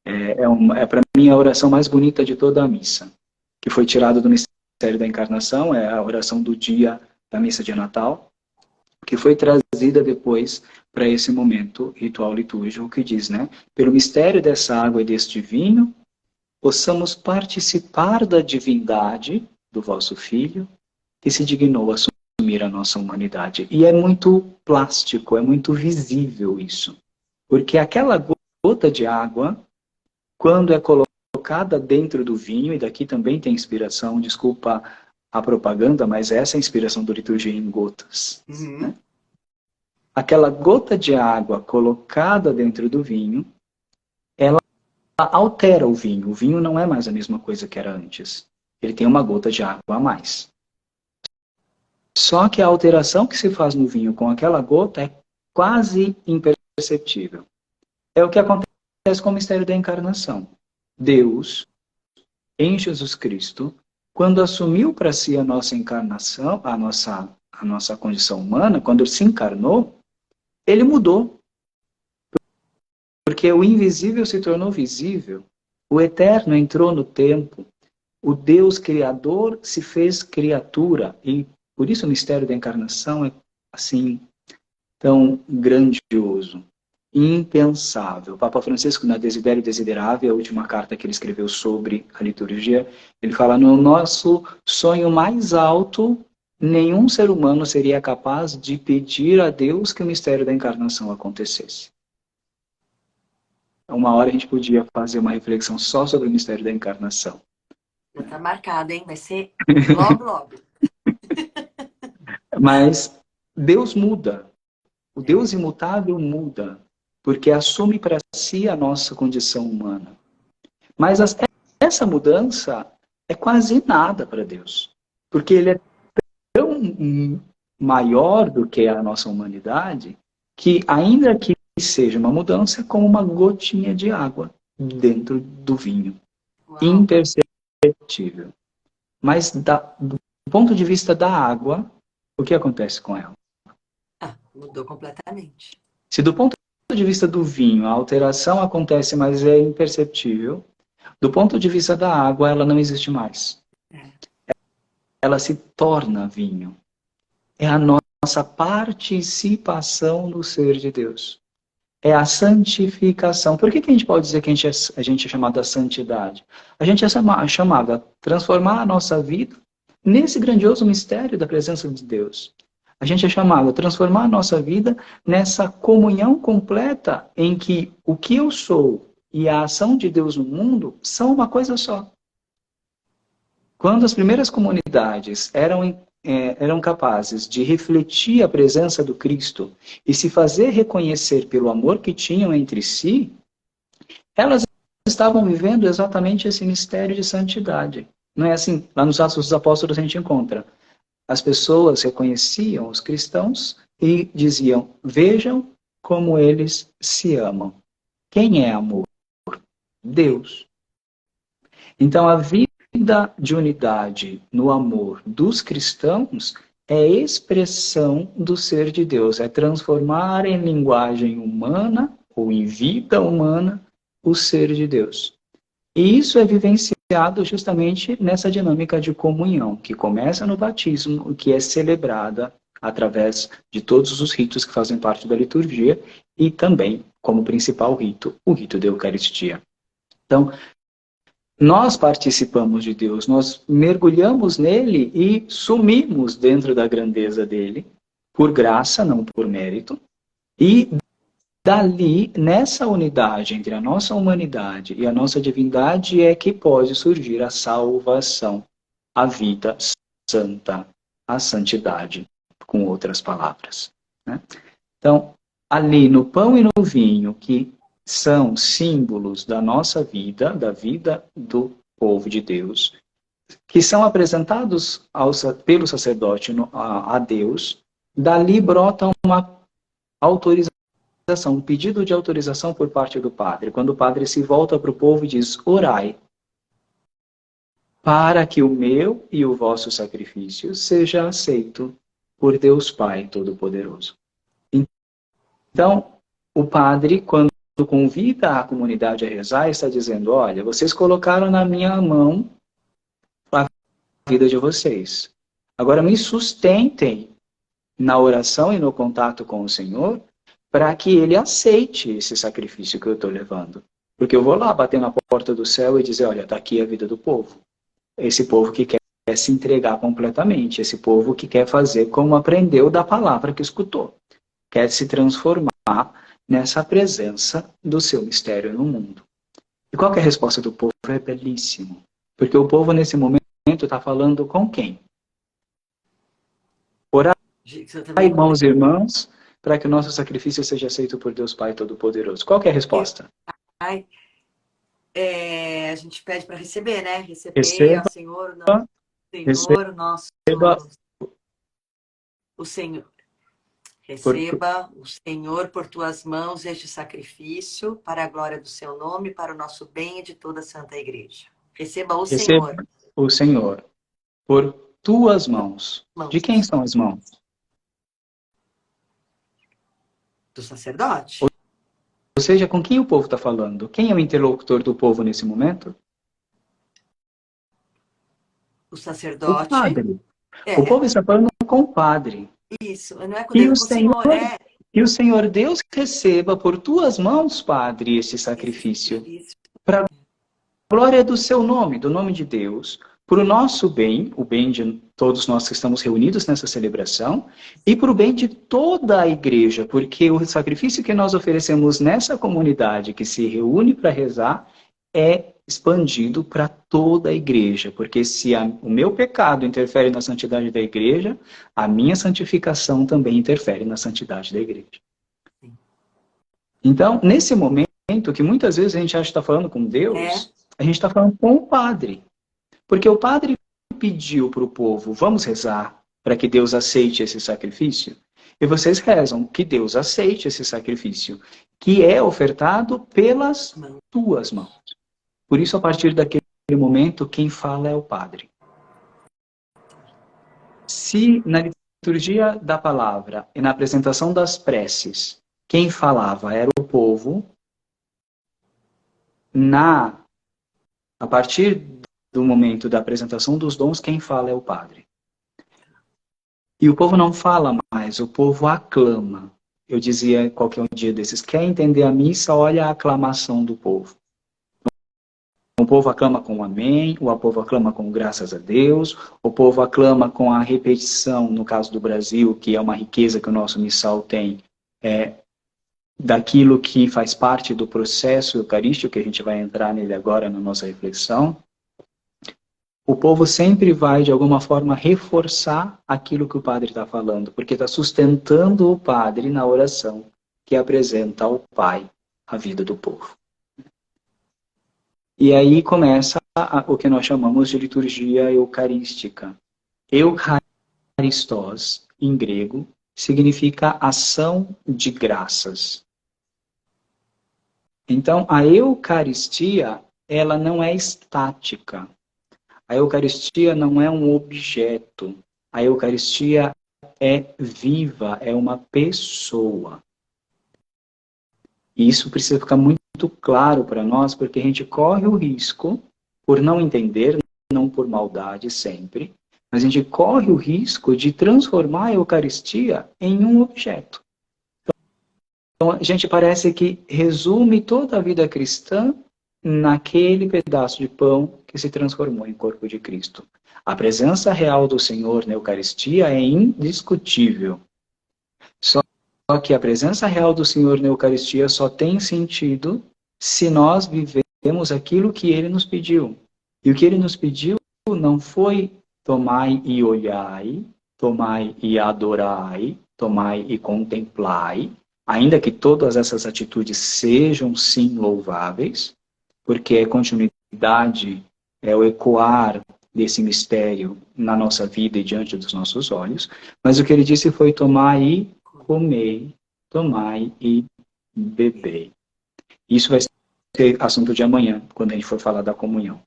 Para mim, a oração mais bonita de toda a missa, que foi tirada do mistério da encarnação, é a oração do dia da missa de Natal, que foi trazida depois para esse momento ritual litúrgico, que diz, né? Pelo mistério dessa água e deste vinho, possamos participar da divindade do vosso Filho, que se dignou a assumir a nossa humanidade. E é muito plástico, é muito visível isso. Porque aquela gota de água, quando é colocada dentro do vinho, e daqui também tem inspiração, desculpa a propaganda, mas essa é a inspiração do Liturgia em Gotas. Né? Aquela gota de água colocada dentro do vinho, ela altera o vinho. O vinho não é mais a mesma coisa que era antes. Ele tem uma gota de água a mais. Só que a alteração que se faz no vinho com aquela gota é quase imperceptível. É o que acontece com o mistério da encarnação. Deus, em Jesus Cristo, quando assumiu para si a nossa encarnação, a nossa condição humana, quando se encarnou, ele mudou. Porque o invisível se tornou visível, o eterno entrou no tempo, o Deus Criador se fez criatura, e por isso o mistério da encarnação é assim, tão grandioso, impensável. O Papa Francisco, na Desiderio Desiderave, a última carta que ele escreveu sobre a liturgia, ele fala, no nosso sonho mais alto, nenhum ser humano seria capaz de pedir a Deus que o mistério da encarnação acontecesse. Uma hora a gente podia fazer uma reflexão só sobre o mistério da encarnação. Já tá marcado, hein? Vai ser logo, logo. Mas Deus muda. O Deus imutável muda, porque assume para si a nossa condição humana. Mas essa mudança é quase nada para Deus, porque Ele é tão maior do que a nossa humanidade, que ainda que seja uma mudança, é como uma gotinha de água dentro do vinho. Uau. Imperceptível. Mas do ponto de vista da água, o que acontece com ela? Mudou completamente. Se do ponto de vista do vinho a alteração acontece, mas é imperceptível, do ponto de vista da água, ela não existe mais. Ela se torna vinho. É a nossa participação no ser de Deus. É a santificação. Por que a gente pode dizer que a gente é chamado a santidade? A gente é chamado a transformar a nossa vida nesse grandioso mistério da presença de Deus. A gente é chamado a transformar a nossa vida nessa comunhão completa em que o que eu sou e a ação de Deus no mundo são uma coisa só. Quando as primeiras comunidades eram capazes de refletir a presença do Cristo e se fazer reconhecer pelo amor que tinham entre si, elas estavam vivendo exatamente esse mistério de santidade. Não é assim? Lá nos Atos dos Apóstolos a gente encontra. As pessoas reconheciam os cristãos e diziam, vejam como eles se amam. Quem é amor? Deus. Então a vida de unidade no amor dos cristãos é expressão do ser de Deus, é transformar em linguagem humana ou em vida humana o ser de Deus. E isso é vivenciado justamente nessa dinâmica de comunhão, que começa no batismo, que é celebrada através de todos os ritos que fazem parte da liturgia e também, como principal rito, o rito da Eucaristia. Então, nós participamos de Deus, nós mergulhamos nele e sumimos dentro da grandeza dele, por graça, não por mérito, e dali, nessa unidade entre a nossa humanidade e a nossa divindade, é que pode surgir a salvação, a vida santa, a santidade, com outras palavras. Né? Então, ali no pão e no vinho, que são símbolos da nossa vida, da vida do povo de Deus, que são apresentados pelo sacerdote a Deus, dali brota uma autorização, um pedido de autorização por parte do padre, quando o padre se volta para o povo e diz, orai, para que o meu e o vosso sacrifício seja aceito por Deus Pai Todo-Poderoso. Então, o padre, quando convida a comunidade a rezar, está dizendo, olha, vocês colocaram na minha mão a vida de vocês. Agora me sustentem na oração e no contato com o Senhor, para que Ele aceite esse sacrifício que eu estou levando. Porque eu vou lá bater na porta do céu e dizer, olha, está aqui a vida do povo. Esse povo que quer se entregar completamente, esse povo que quer fazer como aprendeu da palavra que escutou. Quer se transformar nessa presença do seu mistério no mundo. E qual que é a resposta do povo? É belíssimo. Porque o povo, nesse momento, está falando com quem? Orar, irmãos e irmãs, para que o nosso sacrifício seja aceito por Deus Pai Todo-Poderoso. Qual que é a resposta? A gente pede para receber, né? Receba, ao Senhor, nosso Senhor, nosso... O Senhor... Receba o Senhor por tuas mãos este sacrifício para a glória do seu nome, para o nosso bem e de toda a Santa Igreja. Receba o Senhor. O Senhor por tuas mãos. De quem são as mãos? Do sacerdote. Ou seja, com quem o povo está falando? Quem é o interlocutor do povo nesse momento? O O sacerdote. padre. O É, povo está falando com o padre. isso. Não é com E Deus, o com o Senhor. É Senhor Deus receba por tuas mãos, Padre, este esse sacrifício, sacrifício. para a glória do seu nome, do nome de Deus, para o nosso bem, o bem de todos nós que estamos reunidos nessa celebração, e para o bem de toda a igreja, porque o sacrifício que nós oferecemos nessa comunidade que se reúne para rezar é expandido para toda a igreja, porque se o meu pecado interfere na santidade da igreja, a minha santificação também interfere na santidade da igreja. Então, nesse momento, que muitas vezes a gente acha que está falando com Deus, a gente está falando com o padre. Porque o padre pediu para o povo, vamos rezar para que Deus aceite esse sacrifício? E vocês rezam que Deus aceite esse sacrifício, que é ofertado pelas tuas mãos. Por isso, a partir daquele momento, quem fala é o padre. Se na liturgia da palavra e na apresentação das preces, quem falava era o povo, a partir do momento da apresentação dos dons, quem fala é o padre. E o povo não fala mais, o povo aclama. Eu dizia qualquer dia desses, quer entender a missa, olha a aclamação do povo. O povo aclama com amém, o povo aclama com graças a Deus, o povo aclama com a repetição, no caso do Brasil, que é uma riqueza que o nosso missal tem, daquilo que faz parte do processo eucarístico, que a gente vai entrar nele agora na nossa reflexão. O povo sempre vai, de alguma forma, reforçar aquilo que o padre está falando, porque está sustentando o padre na oração que apresenta ao Pai a vida do povo. E aí começa o que nós chamamos de liturgia eucarística. Eucaristós, em grego, significa ação de graças. Então, a Eucaristia, ela não é estática. A Eucaristia não é um objeto. A Eucaristia é viva, é uma pessoa. E isso precisa ficar muito claro para nós, porque a gente corre o risco, por não entender, não por maldade sempre, mas a gente corre o risco de transformar a Eucaristia em um objeto. Então, a gente parece que resume toda a vida cristã naquele pedaço de pão que se transformou em corpo de Cristo. A presença real do Senhor na Eucaristia é indiscutível. Só que a presença real do Senhor na Eucaristia só tem sentido se nós vivemos aquilo que Ele nos pediu. E o que Ele nos pediu não foi tomai e olhai, tomai e adorai, tomai e contemplai, ainda que todas essas atitudes sejam sim louváveis, porque é continuidade, é o ecoar desse mistério na nossa vida e diante dos nossos olhos, mas o que ele disse foi tomai e comei, tomai e bebei. Isso vai ser assunto de amanhã, quando a gente for falar da comunhão.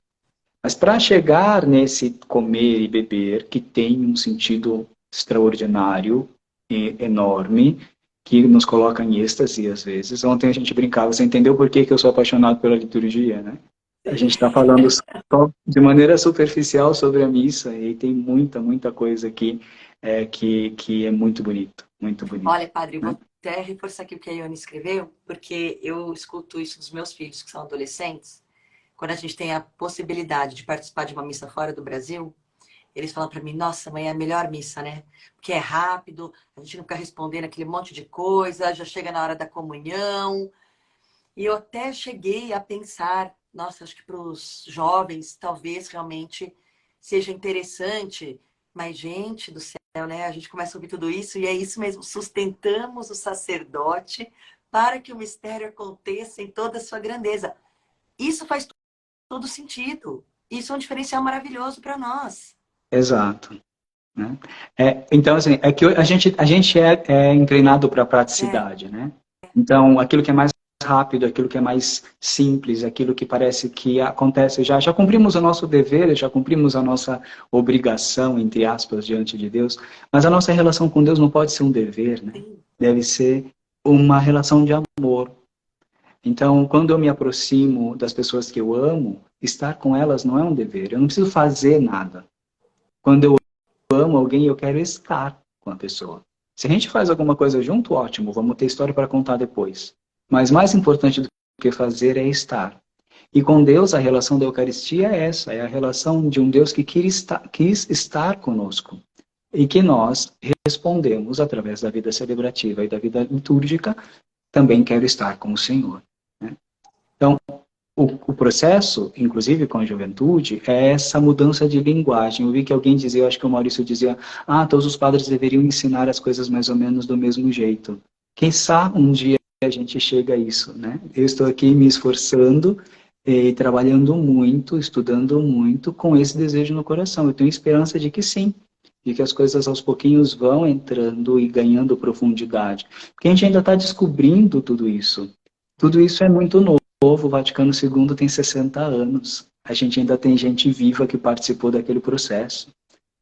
Mas para chegar nesse comer e beber, que tem um sentido extraordinário e enorme, que nos coloca em êxtase às vezes. Ontem a gente brincava, você entendeu por que eu sou apaixonado pela liturgia, né? A gente está falando só de maneira superficial sobre a missa e tem muita coisa aqui que é muito bonito, muito bonito. Olha, padre, eu né? vou até reforçar aqui o que a Ione escreveu, porque eu escuto isso dos meus filhos, que são adolescentes. Quando a gente tem a possibilidade de participar de uma missa fora do Brasil, eles falam para mim, nossa, mãe, é a melhor missa, né? Porque é rápido, a gente não fica respondendo aquele monte de coisa, já chega na hora da comunhão. E eu até cheguei a pensar, nossa, acho que para os jovens talvez realmente seja interessante, mas gente do céu, né? A gente começa a ouvir tudo isso e é isso mesmo, sustentamos o sacerdote para que o mistério aconteça em toda a sua grandeza. Isso faz todo sentido. Isso é um diferencial maravilhoso para nós. Exato. Né? Então, assim, é que a gente é inclinado para a praticidade, né? Então, aquilo que é mais rápido, aquilo que é mais simples, aquilo que parece que acontece já cumprimos o nosso dever, já cumprimos a nossa obrigação, entre aspas, diante de Deus, mas a nossa relação com Deus não pode ser um dever, né? Deve ser uma relação de amor. Então, quando eu me aproximo das pessoas que eu amo, estar com elas não é um dever. Eu não preciso fazer nada. Quando eu amo alguém, eu quero estar com a pessoa. Se a gente faz alguma coisa junto, ótimo, vamos ter história para contar depois. Mas mais importante do que fazer é estar. E com Deus, a relação da Eucaristia é essa, é a relação de um Deus que quis estar conosco. E que nós respondemos através da vida celebrativa e da vida litúrgica, também quero estar com o Senhor. Né? Então, o processo, inclusive com a juventude, é essa mudança de linguagem. Eu vi que alguém dizia, eu acho que o Maurício dizia, todos os padres deveriam ensinar as coisas mais ou menos do mesmo jeito. Quem sabe um dia a gente chega a isso, né? Eu estou aqui me esforçando e trabalhando muito, estudando muito, com esse desejo no coração. Eu tenho esperança de que sim, de que as coisas aos pouquinhos vão entrando e ganhando profundidade. Porque a gente ainda está descobrindo tudo isso. Tudo isso é muito novo. O Vaticano II tem 60 anos. A gente ainda tem gente viva que participou daquele processo.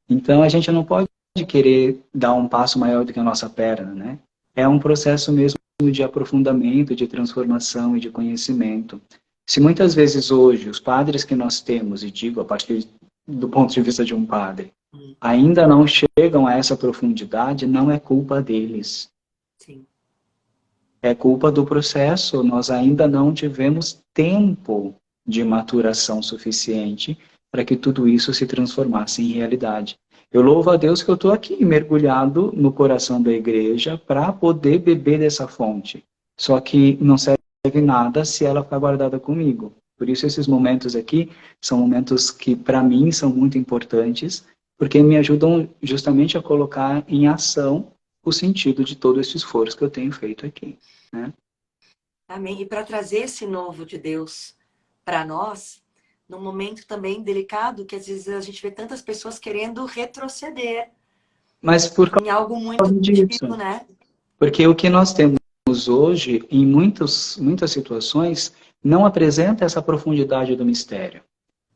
Então, a gente não pode querer dar um passo maior do que a nossa perna, né? É um processo mesmo de aprofundamento, de transformação e de conhecimento. Se muitas vezes hoje os padres que nós temos, e digo a partir do ponto de vista de um padre, ainda não chegam a essa profundidade, não é culpa deles. Sim. É culpa do processo, nós ainda não tivemos tempo de maturação suficiente para que tudo isso se transformasse em realidade. Eu louvo a Deus que eu estou aqui, mergulhado no coração da igreja, para poder beber dessa fonte. Só que não serve nada se ela ficar guardada comigo. Por isso esses momentos aqui são momentos que, para mim, são muito importantes, porque me ajudam justamente a colocar em ação o sentido de todo esse esforço que eu tenho feito aqui. Né? Amém. E para trazer esse novo de Deus para nós, num momento também delicado, que às vezes a gente vê tantas pessoas querendo retroceder. Mas por Em algo muito causa disso, antigo, né? porque o que nós temos hoje, em muitas situações, não apresenta essa profundidade do mistério.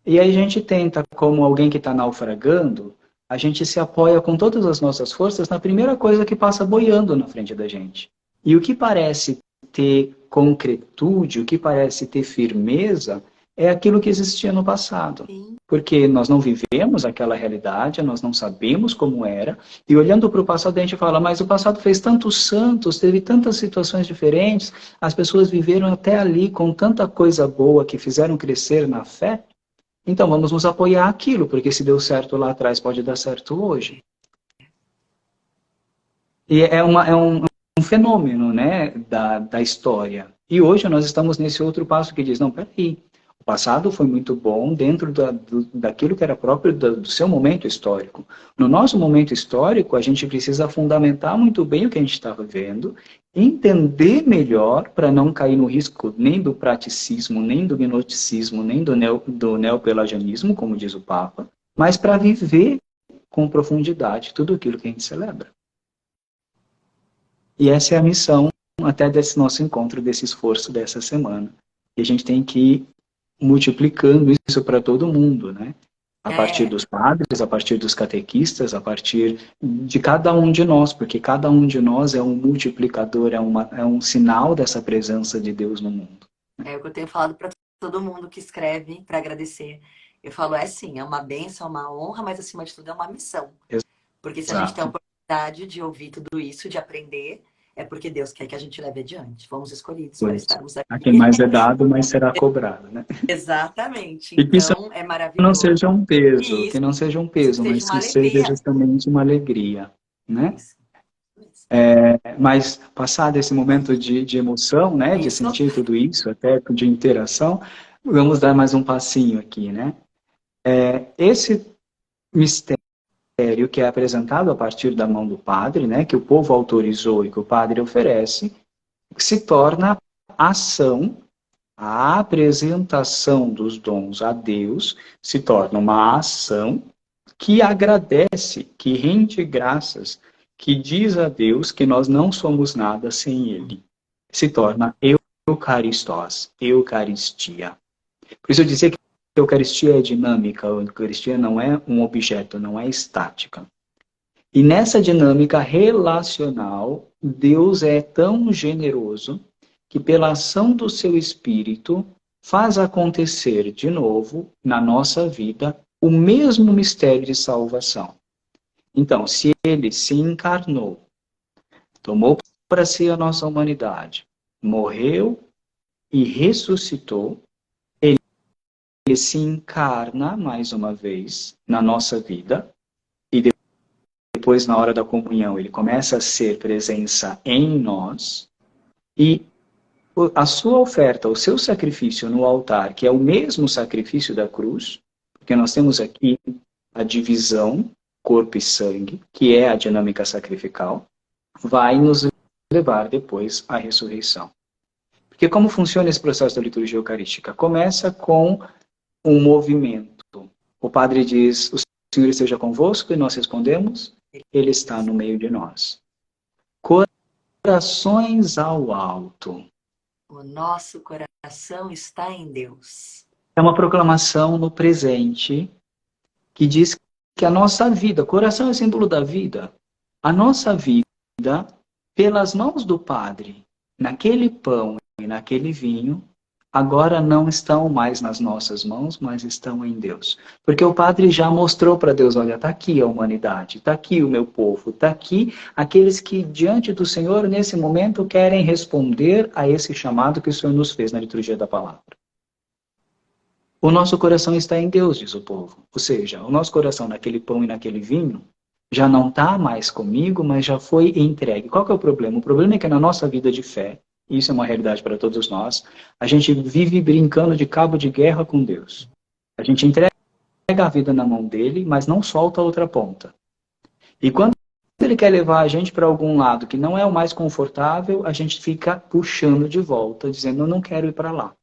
E aí a gente tenta, como alguém que está naufragando, a gente se apoia com todas as nossas forças na primeira coisa que passa boiando na frente da gente. E o que parece ter concretude, o que parece ter firmeza, é aquilo que existia no passado. Sim. Porque nós não vivemos aquela realidade, nós não sabemos como era, e olhando para o passado a gente fala, mas o passado fez tantos santos, teve tantas situações diferentes, as pessoas viveram até ali com tanta coisa boa que fizeram crescer na fé, então vamos nos apoiar aquilo, porque se deu certo lá atrás, pode dar certo hoje. E é um fenômeno, né, da história. E hoje nós estamos nesse outro passo que diz, não, peraí, o passado foi muito bom dentro daquilo que era próprio do seu momento histórico. No nosso momento histórico, a gente precisa fundamentar muito bem o que a gente está vivendo, entender melhor para não cair no risco nem do praticismo, nem do gnosticismo, nem do neopelagianismo, como diz o Papa, mas para viver com profundidade tudo aquilo que a gente celebra. E essa é a missão até desse nosso encontro, desse esforço dessa semana. E a gente tem que ir multiplicando isso para todo mundo, né? A partir dos padres, a partir dos catequistas, a partir de cada um de nós, porque cada um de nós é um multiplicador, é um sinal dessa presença de Deus no mundo. É o que eu tenho falado para todo mundo que escreve para agradecer. Eu falo, sim, é uma bênção, é uma honra, mas acima de tudo é uma missão. Porque se a gente tem a oportunidade de ouvir tudo isso, de aprender, é porque Deus quer que a gente leve adiante. Fomos escolhidos para estarmos aqui. A quem mais é dado, mais será cobrado, né? Exatamente. E que isso então, é maravilhoso. Não seja um peso, que não seja um peso, mas que seja justamente uma alegria, né? Mas passado esse momento de emoção, né? De sentir tudo isso, até de interação, vamos dar mais um passinho aqui, né? Esse mistério que é apresentado a partir da mão do padre, né? Que o povo autorizou e que o padre oferece, se torna ação. A apresentação dos dons a Deus se torna uma ação que agradece, que rende graças, que diz a Deus que nós não somos nada sem Ele. Se torna Eucaristós, Eucaristia. Por isso eu dizia que a Eucaristia é dinâmica, a Eucaristia não é um objeto, não é estática. E nessa dinâmica relacional, Deus é tão generoso que pela ação do seu Espírito faz acontecer de novo na nossa vida o mesmo mistério de salvação. Então, se ele se encarnou, tomou para si a nossa humanidade, morreu e ressuscitou, ele se encarna mais uma vez na nossa vida e depois, na hora da comunhão, ele começa a ser presença em nós e a sua oferta, o seu sacrifício no altar, que é o mesmo sacrifício da cruz, porque nós temos aqui a divisão corpo e sangue, que é a dinâmica sacrificial, vai nos levar depois à ressurreição. Porque como funciona esse processo da liturgia eucarística? Começa com um movimento. O padre diz, o Senhor esteja convosco, e nós respondemos, Ele está no meio de nós. Corações ao alto. O nosso coração está em Deus. É uma proclamação no presente que diz que a nossa vida, coração é símbolo da vida, a nossa vida, pelas mãos do Padre, naquele pão e naquele vinho, agora não estão mais nas nossas mãos, mas estão em Deus. Porque o Padre já mostrou para Deus, olha, está aqui a humanidade, está aqui o meu povo, está aqui aqueles que diante do Senhor, nesse momento, querem responder a esse chamado que o Senhor nos fez na liturgia da palavra. O nosso coração está em Deus, diz o povo. Ou seja, o nosso coração naquele pão e naquele vinho já não está mais comigo, mas já foi entregue. Qual que é o problema? O problema é que na nossa vida de fé, e isso é uma realidade para todos nós, a gente vive brincando de cabo de guerra com Deus. A gente entrega a vida na mão dele, mas não solta a outra ponta. E quando ele quer levar a gente para algum lado que não é o mais confortável, a gente fica puxando de volta, dizendo, eu não quero ir para lá.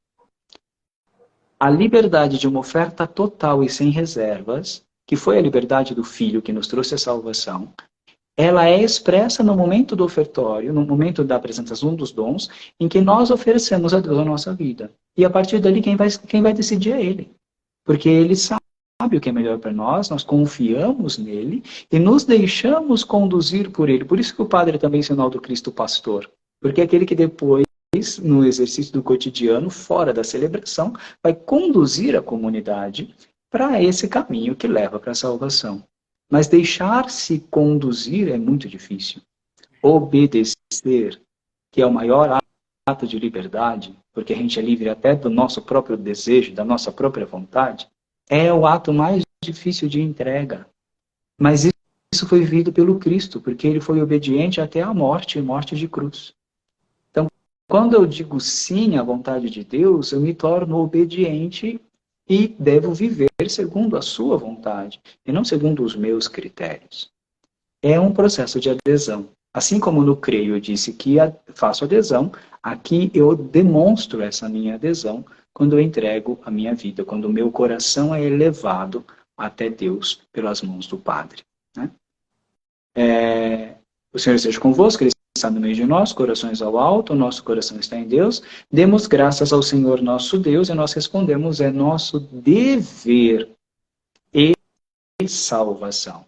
A liberdade de uma oferta total e sem reservas, que foi a liberdade do Filho que nos trouxe a salvação, ela é expressa no momento do ofertório, no momento da apresentação dos dons, em que nós oferecemos a Deus a nossa vida. E a partir dali, quem vai decidir é Ele. Porque Ele sabe o que é melhor para nós, nós confiamos nele e nos deixamos conduzir por Ele. Por isso que o Padre também é sinal do Cristo Pastor. Porque é aquele que depois, no exercício do cotidiano, fora da celebração, vai conduzir a comunidade para esse caminho que leva para a salvação. Mas deixar-se conduzir é muito difícil. Obedecer, que é o maior ato de liberdade, porque a gente é livre até do nosso próprio desejo, da nossa própria vontade, é o ato mais difícil de entrega. Mas isso foi vivido pelo Cristo, porque ele foi obediente até a morte, morte de cruz. Então, quando eu digo sim à vontade de Deus, eu me torno obediente e devo viver segundo a sua vontade, e não segundo os meus critérios. É um processo de adesão. Assim como no creio eu disse que faço adesão, aqui eu demonstro essa minha adesão quando eu entrego a minha vida, quando o meu coração é elevado até Deus pelas mãos do Padre. Né? O Senhor esteja convosco, Ele está no meio de nós, corações ao alto, o nosso coração está em Deus. Demos graças ao Senhor nosso Deus e nós respondemos, é nosso dever e salvação.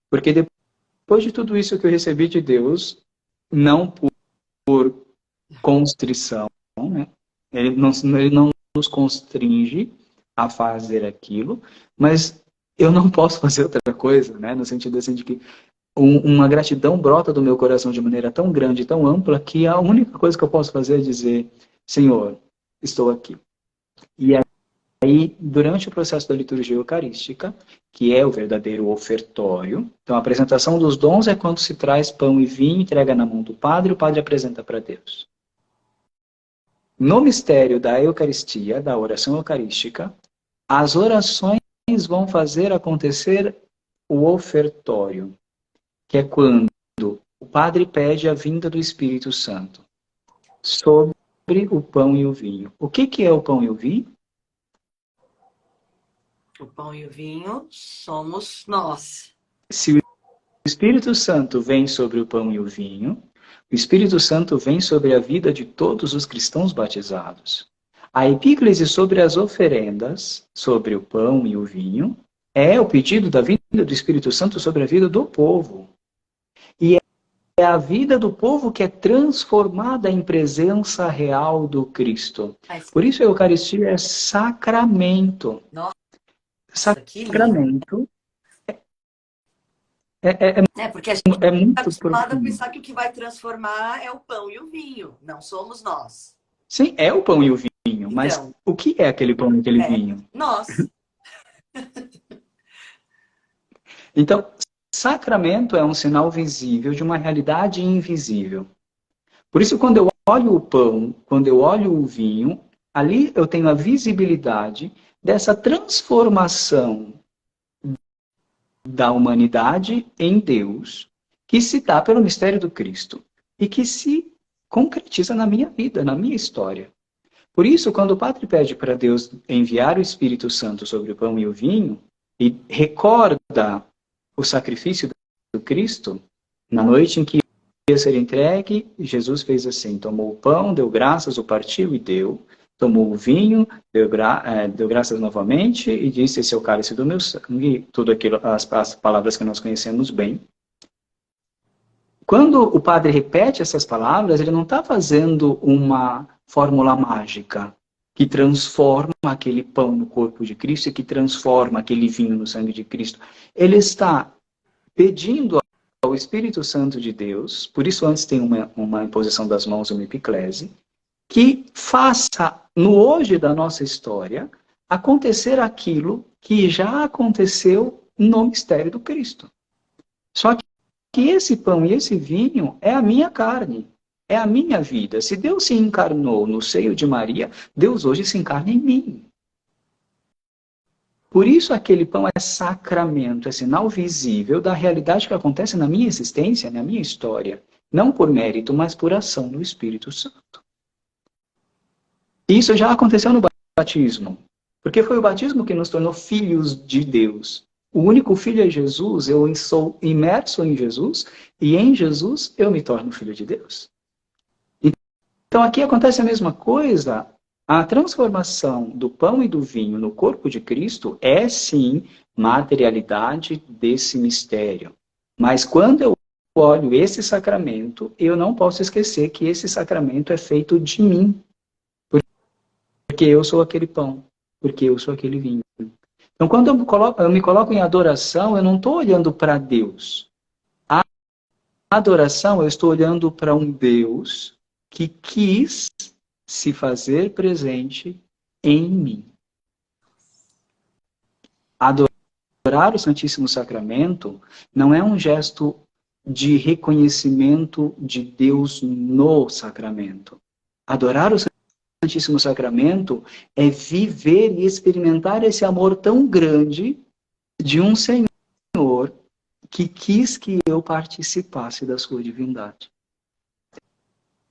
Porque depois de tudo isso que eu recebi de Deus, não por constrição, né? Ele não nos constringe a fazer aquilo, mas eu não posso fazer outra coisa, né? No sentido assim de que uma gratidão brota do meu coração de maneira tão grande, tão ampla, que a única coisa que eu posso fazer é dizer, Senhor, estou aqui. E aí, durante o processo da liturgia eucarística, que é o verdadeiro ofertório, então a apresentação dos dons é quando se traz pão e vinho, entrega na mão do Padre, o Padre apresenta para Deus. No mistério da Eucaristia, da oração eucarística, as orações vão fazer acontecer o ofertório, que é quando o Padre pede a vinda do Espírito Santo sobre o pão e o vinho. O que é o pão e o vinho? O pão e o vinho somos nós. Se o Espírito Santo vem sobre o pão e o vinho, o Espírito Santo vem sobre a vida de todos os cristãos batizados. A epíclese sobre as oferendas, sobre o pão e o vinho, é o pedido da vinda do Espírito Santo sobre a vida do povo. a vida do povo que é transformada em presença real do Cristo. Por isso a Eucaristia é sacramento. Nossa, que lindo. Sacramento Porque a gente é está muito acostumado a profundo. pensar que o que vai transformar é o pão e o vinho, não somos nós. Sim, é o pão e o vinho, mas Então, o que é aquele pão e aquele vinho? nós. Então, sacramento é um sinal visível de uma realidade invisível. Por isso, quando eu olho o pão, quando eu olho o vinho, ali eu tenho a visibilidade dessa transformação da humanidade em Deus, que se dá pelo mistério do Cristo e que se concretiza na minha vida, na minha história. Por isso, quando o Padre pede para Deus enviar o Espírito Santo sobre o pão e o vinho, e recorda o sacrifício do Cristo, na noite em que ia ser entregue, Jesus fez assim, tomou o pão, deu graças, o partiu e deu, tomou o vinho, deu graças novamente e disse, esse é o cálice do meu sangue, tudo aquilo, as palavras que nós conhecemos bem. Quando o padre repete essas palavras, ele não está fazendo uma fórmula mágica que transforma aquele pão no corpo de Cristo e que transforma aquele vinho no sangue de Cristo. Ele está pedindo ao Espírito Santo de Deus, por isso antes tem uma imposição das mãos, uma epiclese, que faça no hoje da nossa história acontecer aquilo que já aconteceu no mistério do Cristo. Só que esse pão e esse vinho é a minha carne, é a minha vida. Se Deus se encarnou no seio de Maria, Deus hoje se encarna em mim. Por isso aquele pão é sacramento, é sinal visível da realidade que acontece na minha existência, na minha história. Não por mérito, mas por ação do Espírito Santo. Isso já aconteceu no batismo, porque foi o batismo que nos tornou filhos de Deus. O único filho é Jesus, eu sou imerso em Jesus, e em Jesus eu me torno filho de Deus. Então aqui acontece a mesma coisa, a transformação do pão e do vinho no corpo de Cristo é sim materialidade desse mistério. Mas quando eu olho esse sacramento, eu não posso esquecer que esse sacramento é feito de mim, porque eu sou aquele pão, porque eu sou aquele vinho. Então, quando eu me coloco em adoração, eu não estou olhando para Deus. A adoração, eu estou olhando para um Deus que quis se fazer presente em mim. Adorar o Santíssimo Sacramento não é um gesto de reconhecimento de Deus no sacramento. Adorar o Santíssimo Sacramento é viver e experimentar esse amor tão grande de um Senhor que quis que eu participasse da sua divindade.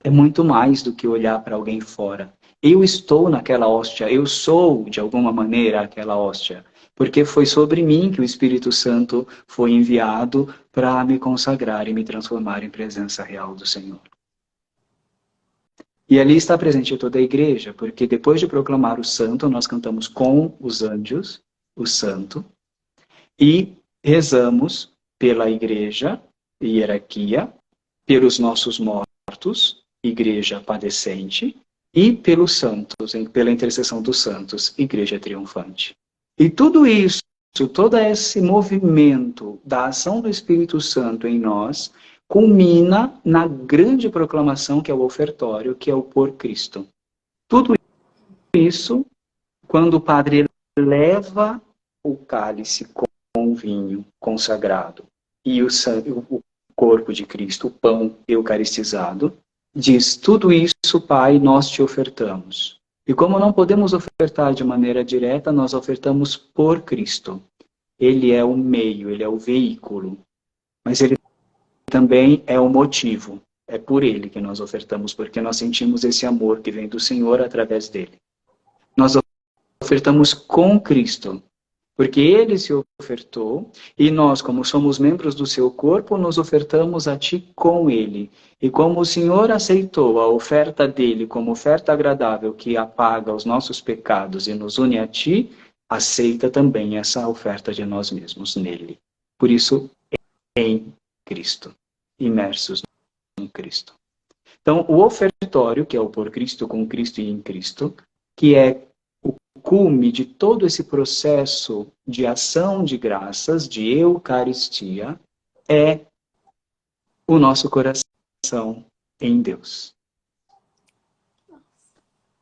É muito mais do que olhar para alguém fora. Eu estou naquela hóstia, eu sou, de alguma maneira, aquela hóstia. Porque foi sobre mim que o Espírito Santo foi enviado para me consagrar e me transformar em presença real do Senhor. E ali está presente toda a igreja, porque depois de proclamar o santo, nós cantamos com os anjos, o santo, e rezamos pela igreja, hierarquia, pelos nossos mortos, igreja padecente, e pelos santos, pela intercessão dos santos, igreja triunfante. E tudo isso, todo esse movimento da ação do Espírito Santo em nós, culmina na grande proclamação que é o ofertório, que é o por Cristo. Tudo isso, quando o padre leva o cálice com o vinho consagrado e o corpo de Cristo, o pão eucaristizado, diz, tudo isso, Pai, nós te ofertamos. E como não podemos ofertar de maneira direta, nós ofertamos por Cristo. Ele é o meio, ele é o veículo, mas ele também é o motivo. É por ele que nós ofertamos, porque nós sentimos esse amor que vem do Senhor através dele. Nós ofertamos com Cristo, porque ele se ofertou, e nós, como somos membros do seu corpo, nos ofertamos a ti com ele. E como o Senhor aceitou a oferta dele como oferta agradável que apaga os nossos pecados e nos une a ti, aceita também essa oferta de nós mesmos nele. Por isso, em Cristo, imersos Cristo. Então, o ofertório, que é o por Cristo, com Cristo e em Cristo, que é o cume de todo esse processo de ação de graças, de Eucaristia, é o nosso coração em Deus.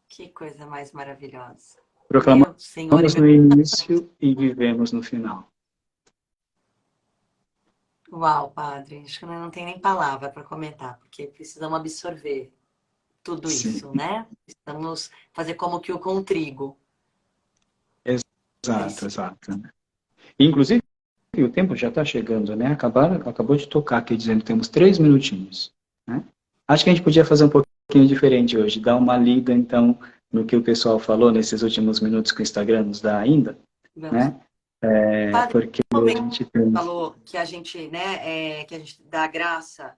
Que coisa mais maravilhosa. Proclamamos Meu Senhor e no meu... início e vivemos no final. Uau, padre, acho que não tem nem palavra para comentar, porque precisamos absorver tudo Sim, isso, né? Precisamos fazer como que o com o trigo. exato, exato. Inclusive, o tempo já está chegando, né? Acabou de tocar aqui dizendo que temos 3 minutinhos, né? Acho que a gente podia fazer um pouquinho diferente hoje, dar uma lida, então, no que o pessoal falou nesses últimos minutos que o Instagram nos dá ainda, Vamos. né? Padre, Porque no a momento gente que tem... falou que a gente, né, que a gente dá graça,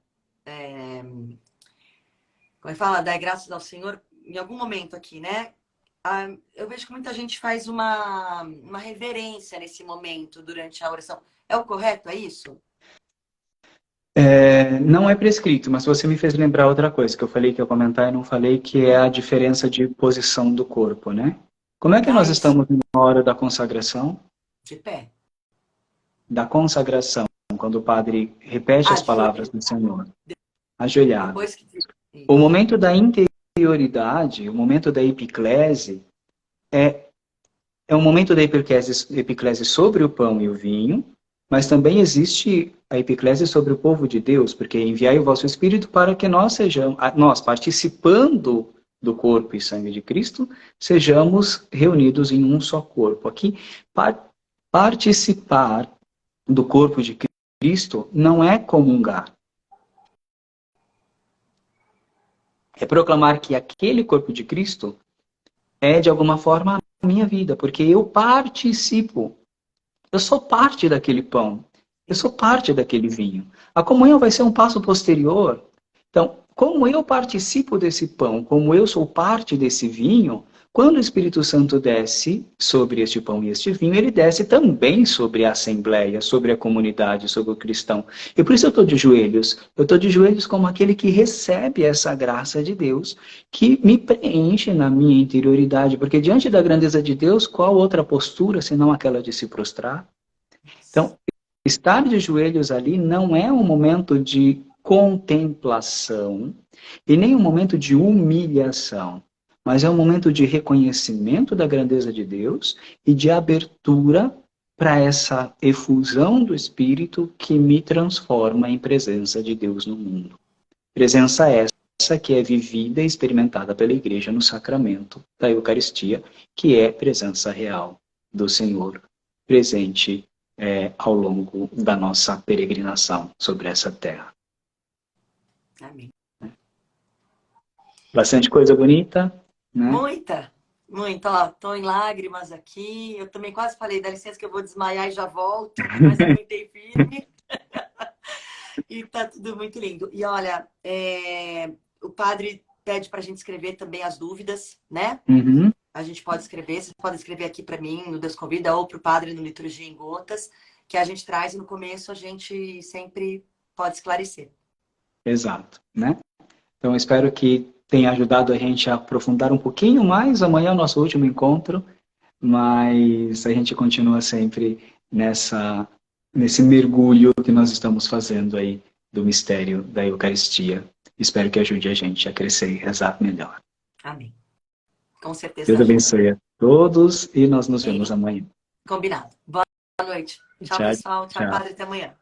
como é que fala? Dá graças ao Senhor, em algum momento aqui, né? Eu vejo que muita gente faz uma reverência nesse momento durante a oração. É o correto, é isso? não é prescrito, mas você me fez lembrar outra coisa que eu falei que ia comentar e não falei, que é a diferença de posição do corpo, né? Como é que nós Isso. estamos na hora da consagração? De pé. Da consagração, quando o padre repete as De palavras joelho. do Senhor, ajoelhado. Depois que... O Isso. momento da interioridade, o momento da epiclese, é um momento da epiclese sobre o pão e o vinho, mas também existe a epiclese sobre o povo de Deus, porque enviai o vosso Espírito para que nós sejamos, nós participando do corpo e sangue de Cristo, sejamos reunidos em um só corpo. Aqui, participar do corpo de Cristo não é comungar. É proclamar que aquele corpo de Cristo é, de alguma forma, a minha vida, porque eu participo. Eu sou parte daquele pão. Eu sou parte daquele vinho. A comunhão vai ser um passo posterior. Então, como eu participo desse pão, como eu sou parte desse vinho, quando o Espírito Santo desce sobre este pão e este vinho, ele desce também sobre a assembleia, sobre a comunidade, sobre o cristão. E por isso eu estou de joelhos. Eu estou de joelhos como aquele que recebe essa graça de Deus, que me preenche na minha interioridade. Porque diante da grandeza de Deus, qual outra postura senão aquela de se prostrar? Então, estar de joelhos ali não é um momento de contemplação e nem um momento de humilhação, mas é um momento de reconhecimento da grandeza de Deus e de abertura para essa efusão do Espírito que me transforma em presença de Deus no mundo. Presença essa que é vivida e experimentada pela Igreja no sacramento da Eucaristia, que é presença real do Senhor presente ao longo da nossa peregrinação sobre essa terra. Amém. Bastante coisa bonita, né? Muita, muita. Ó, tô em lágrimas aqui. Eu também quase falei, dá licença que eu vou desmaiar e já volto, mas aguentei firme. E tá tudo muito lindo. E olha, o padre pede pra gente escrever também as dúvidas, né? Uhum. A gente pode escrever, vocês podem escrever aqui para mim no Deus Convida ou para o padre no Liturgia em Gotas, que a gente traz e no começo a gente sempre pode esclarecer. Exato, né? Então, espero que tenha ajudado a gente a aprofundar um pouquinho mais. Amanhã é o nosso último encontro, mas a gente continua sempre nesse mergulho que nós estamos fazendo aí do mistério da Eucaristia. Espero que ajude a gente a crescer e rezar melhor. Amém. Com certeza Deus ajuda. abençoe a todos e nós nos vemos amanhã. Combinado. Boa noite. Tchau, Tchau, pessoal. Tchau, tchau. padre. Até amanhã.